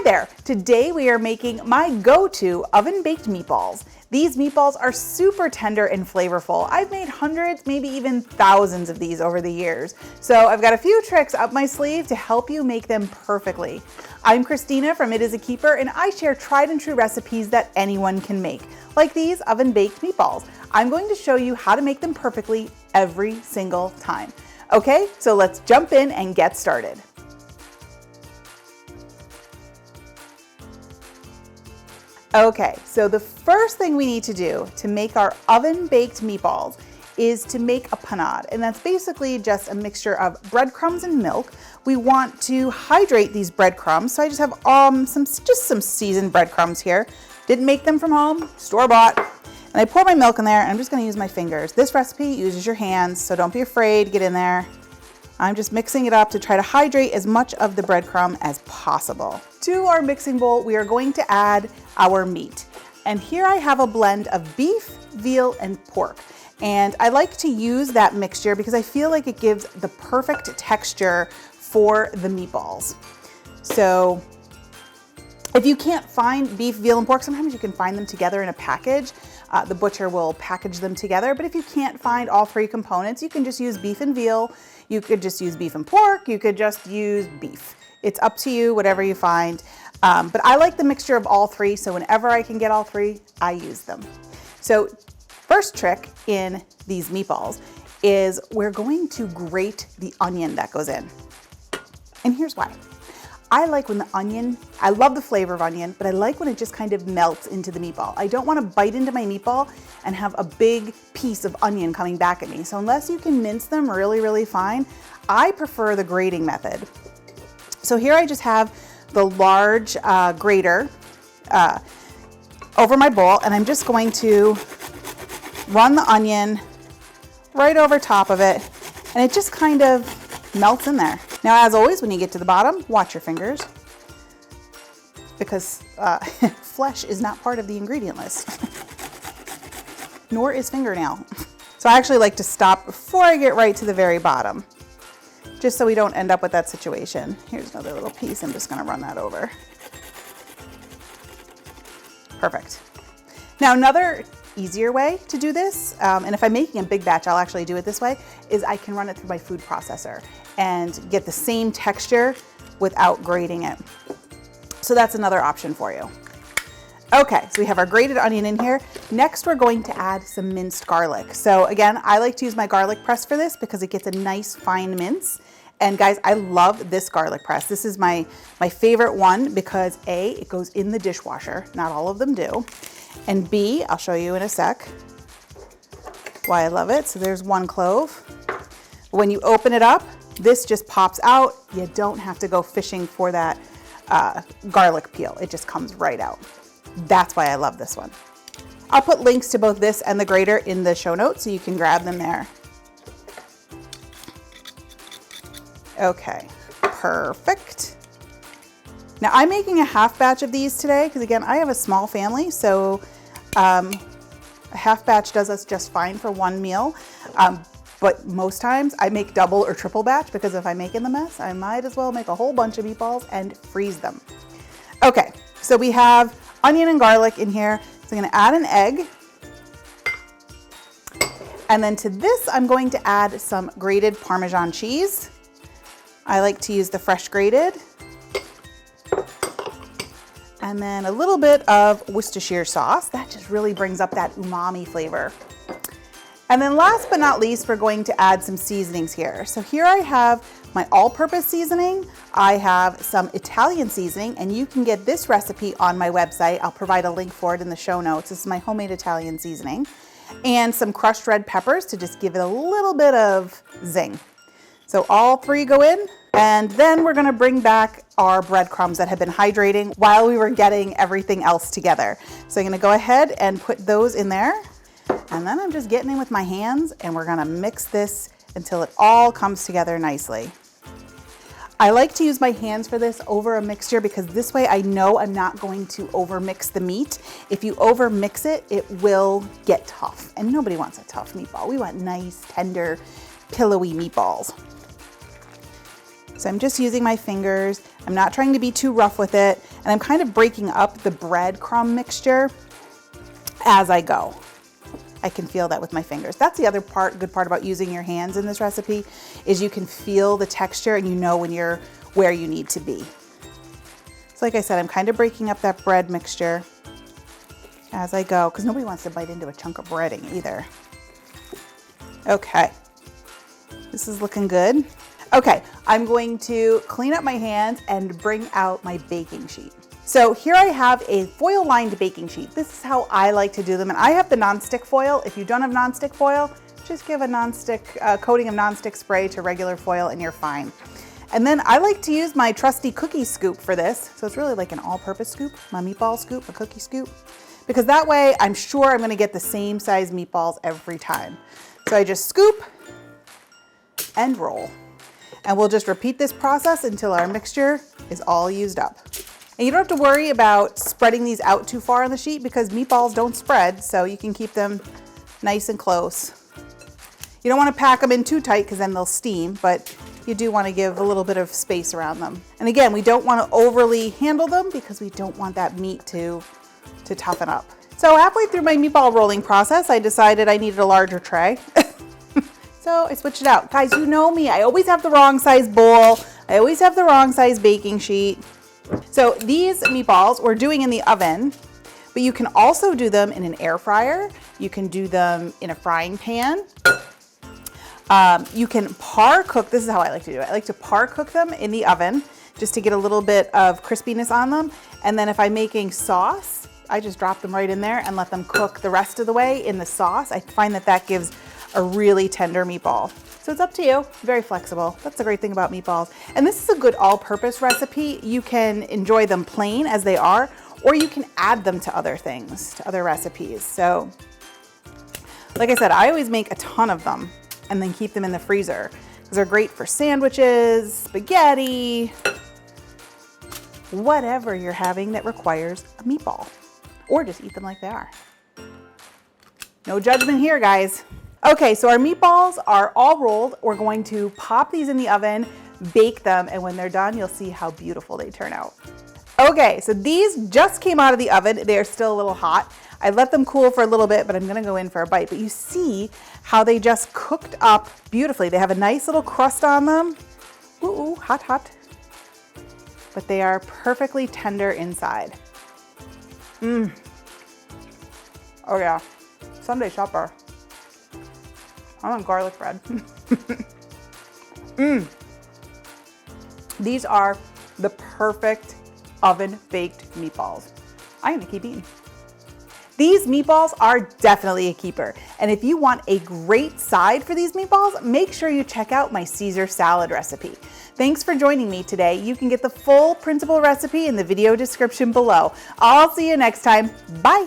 there! Today we are making my go-to oven baked meatballs. These meatballs are super tender and flavorful. I've made hundreds, maybe even thousands of these over the years. So I've got a few tricks up my sleeve to help you make them perfectly. I'm Christina from It Is a Keeper, and I share tried and true recipes that anyone can make, like these oven baked meatballs. I'm going to show you how to make them perfectly every single time. Okay, so let's jump in and get started. Okay, so the first thing we need to do to make our oven baked meatballs is to make a panade, and that's basically just a mixture of breadcrumbs and milk. We want to hydrate these breadcrumbs, so I just have some seasoned breadcrumbs here. Didn't make them from home, store-bought. And I pour my milk in there, and I'm just gonna use my fingers. This recipe uses your hands, so don't be afraid to get in there. I'm just mixing it up to try to hydrate as much of the breadcrumb as possible. To our mixing bowl, we are going to add our meat. And here I have a blend of beef, veal, and pork. And I like to use that mixture because I feel like it gives the perfect texture for the meatballs. So if you can't find beef, veal, and pork, sometimes you can find them together in a package. The butcher will package them together, but if you can't find all three components, you can just use beef and veal. You could just use beef and pork. You could just use beef. It's up to you, whatever you find. But I like the mixture of all three, so whenever I can get all three, I use them. So first trick in these meatballs is we're going to grate the onion that goes in. And here's why. I like when the onion, I love the flavor of onion, but I like when it just kind of melts into the meatball. I don't want to bite into my meatball and have a big piece of onion coming back at me. So unless you can mince them really, really fine, I prefer the grating method. So here I just have the large grater over my bowl, and I'm just going to run the onion right over top of it, and it just kind of melts in there. Now, as always, when you get to the bottom, watch your fingers, because flesh is not part of the ingredient list, nor is fingernail. So I actually like to stop before I get right to the very bottom, just so we don't end up with that situation. Here's another little piece. I'm just gonna run that over. Perfect. Now, another easier way to do this, and if I'm making a big batch, I'll actually do it this way, is I can run it through my food processor and get the same texture without grating it. So that's another option for you. Okay, so we have our grated onion in here. Next, we're going to add some minced garlic. So again, I like to use my garlic press for this because it gets a nice fine mince. And guys, I love this garlic press. This is my favorite one because A, it goes in the dishwasher. Not all of them do. And B, I'll show you in a sec why I love it. So there's one clove. When you open it up, this just pops out. You don't have to go fishing for that garlic peel. It just comes right out. That's why I love this one. I'll put links to both this and the grater in the show notes so you can grab them there. Okay, perfect. Now I'm making a half batch of these today because again, I have a small family, so a half batch does us just fine for one meal. But most times I make double or triple batch because if I'm making the mess, I might as well make a whole bunch of meatballs and freeze them. Okay, so we have onion and garlic in here. So I'm gonna add an egg. And then to this, I'm going to add some grated Parmesan cheese. I like to use the fresh grated. And then a little bit of Worcestershire sauce. That just really brings up that umami flavor. And then last but not least, we're going to add some seasonings here. So here I have my all-purpose seasoning. I have some Italian seasoning, and you can get this recipe on my website. I'll provide a link for it in the show notes. This is my homemade Italian seasoning. And some crushed red peppers to just give it a little bit of zing. So all three go in, and then we're gonna bring back our breadcrumbs that have been hydrating while we were getting everything else together. So I'm gonna go ahead and put those in there. And then I'm just getting in with my hands, and we're gonna mix this until it all comes together nicely. I like to use my hands for this over a mixture because this way I know I'm not going to overmix the meat. If you overmix it, it will get tough, and nobody wants a tough meatball. We want nice, tender, pillowy meatballs. So I'm just using my fingers. I'm not trying to be too rough with it. And I'm kind of breaking up the breadcrumb mixture as I go. I can feel that with my fingers. That's the other good part about using your hands in this recipe, is you can feel the texture and you know when you're where you need to be. So like I said, I'm kind of breaking up that bread mixture as I go, because nobody wants to bite into a chunk of breading either. Okay, this is looking good. Okay, I'm going to clean up my hands and bring out my baking sheet. So here I have a foil lined baking sheet. This is how I like to do them. And I have the nonstick foil. If you don't have nonstick foil, just give a nonstick coating of nonstick spray to regular foil and you're fine. And then I like to use my trusty cookie scoop for this. So it's really like an all-purpose scoop, my meatball scoop, a cookie scoop, because that way I'm sure I'm gonna get the same size meatballs every time. So I just scoop and roll. And we'll just repeat this process until our mixture is all used up. And you don't have to worry about spreading these out too far on the sheet because meatballs don't spread, so you can keep them nice and close. You don't want to pack them in too tight because then they'll steam, but you do want to give a little bit of space around them. And again, we don't want to overly handle them because we don't want that meat to toughen up. So halfway through my meatball rolling process, I decided I needed a larger tray. So I switched it out. Guys, you know me, I always have the wrong size bowl. I always have the wrong size baking sheet. So these meatballs we're doing in the oven, but you can also do them in an air fryer. You can do them in a frying pan. You can par cook, this is how I like to do it. I like to par cook them in the oven just to get a little bit of crispiness on them. And then if I'm making sauce, I just drop them right in there and let them cook the rest of the way in the sauce. I find that that gives a really tender meatball. So it's up to you, very flexible. That's the great thing about meatballs. And this is a good all-purpose recipe. You can enjoy them plain as they are, or you can add them to other things, to other recipes. So like I said, I always make a ton of them and then keep them in the freezer because they're great for sandwiches, spaghetti, whatever you're having that requires a meatball, or just eat them like they are. No judgment here, guys. Okay, so our meatballs are all rolled. We're going to pop these in the oven, bake them, and when they're done, you'll see how beautiful they turn out. Okay, so these just came out of the oven. They're still a little hot. I let them cool for a little bit, but I'm gonna go in for a bite. But you see how they just cooked up beautifully. They have a nice little crust on them. Ooh, hot, hot. But they are perfectly tender inside. Oh yeah, Sunday supper. I want garlic bread. These are the perfect oven baked meatballs. I'm gonna keep eating. These meatballs are definitely a keeper. And if you want a great side for these meatballs, make sure you check out my Caesar salad recipe. Thanks for joining me today. You can get the full printable recipe in the video description below. I'll see you next time. Bye.